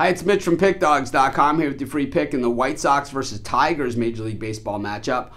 Hi, it's Mitch from Pickdawgz.com here with your free pick in the White Sox versus Tigers Major League Baseball matchup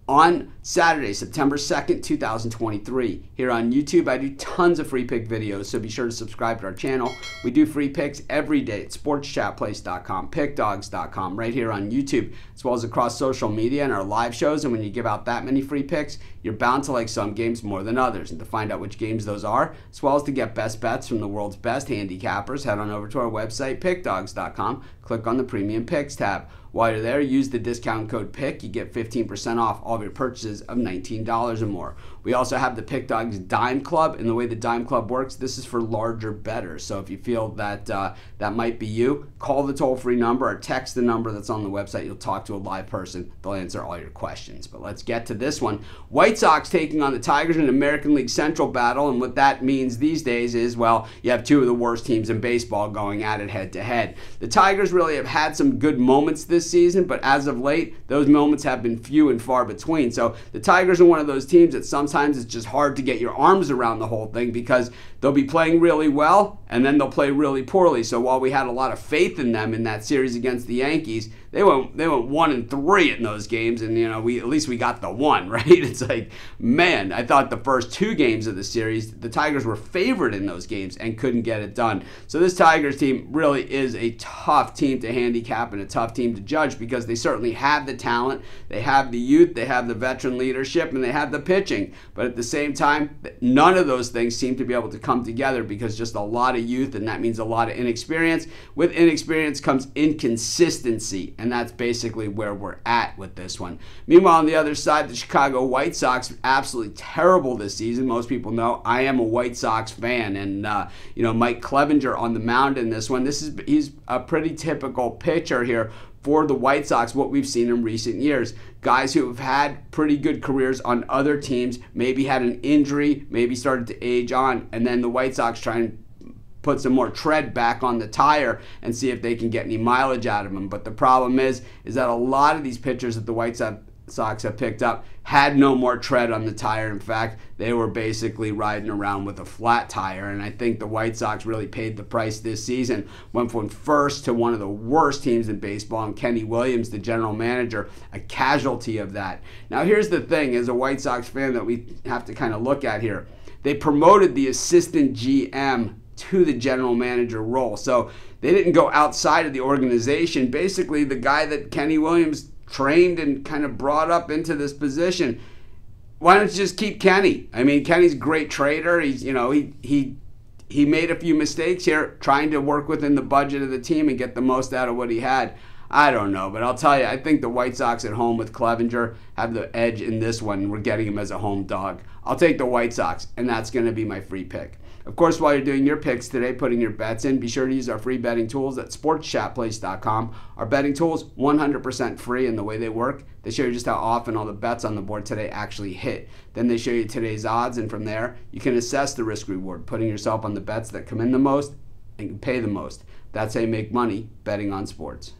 on Saturday, September 2nd, 2023. Here on YouTube, I do tons of free pick videos, so be sure to subscribe to our channel. We do free picks every day at sportschatplace.com, pickdawgz.com, right here on YouTube, as well as across social media and our live shows. And when you give out that many free picks, you're bound to like some games more than others. And to find out which games those are, as well as to get best bets from the world's best handicappers, head on over to our website, pickdawgz.com, click on the Premium Picks tab. While you're there, use the discount code PICK. You get 15% off all of your purchases of $19 or more. We also have the Pick Dawgz Dime Club, and the way the Dime Club works, this is for larger bettors. So if you feel that that might be you, call the toll-free number or text the number that's on the website. You'll talk to a live person. They'll answer all your questions. But let's get to this one. White Sox taking on the Tigers in an American League Central battle, and what that means these days is, well, you have two of the worst teams in baseball going at it head-to-head. The Tigers really have had some good moments this season, but as of late, those moments have been few and far between. So the Tigers are one of those teams that sometimes it's just hard to get your arms around the whole thing because they'll be playing really well and then they'll play really poorly. So while we had a lot of faith in them in that series against the Yankees, they went 1-3 in those games, and at least we got the one, right? It's like, man, I thought the first two games of the series, the Tigers were favored in those games and couldn't get it done. So this Tigers team really is a tough team to handicap and a tough team to judge because they certainly have the talent, they have the youth, they have the veteran leadership, and they have the pitching. But at the same time, none of those things seem to be able to come together because just a lot of youth, and that means a lot of inexperience. With inexperience comes inconsistency, and that's basically where we're at with this one. Meanwhile, on the other side, the Chicago White Sox, absolutely terrible this season. Most people know I am a White Sox fan, and Mike Clevenger on the mound in this one. He's a pretty typical pitcher here for the White Sox, what we've seen in recent years. Guys who have had pretty good careers on other teams, maybe had an injury, maybe started to age on, and then the White Sox try and put some more tread back on the tire and see if they can get any mileage out of them. But the problem is that a lot of these pitchers that the White Sox have picked up had no more tread on the tire. In fact, they were basically riding around with a flat tire, and I think the White Sox really paid the price this season. Went from first to one of the worst teams in baseball, and Kenny Williams, the general manager, a casualty of that. Now here's the thing, as a White Sox fan, that we have to kind of look at here. They promoted the assistant GM to the general manager role. So they didn't go outside of the organization. Basically, the guy that Kenny Williams trained and kind of brought up into this position, why don't you just keep Kenny? I mean, Kenny's a great trader. He's, he made a few mistakes here trying to work within the budget of the team and get the most out of what he had. I don't know, but I'll tell you, I think the White Sox at home with Clevenger have the edge in this one. We're getting him as a home dog. I'll take the White Sox, and that's going to be my free pick. Of course, while you're doing your picks today, putting your bets in, be sure to use our free betting tools at sportschatplace.com. Our betting tools, 100% free, and the way they work, they show you just how often all the bets on the board today actually hit. Then they show you today's odds, and from there, you can assess the risk-reward, putting yourself on the bets that come in the most and can pay the most. That's how you make money betting on sports.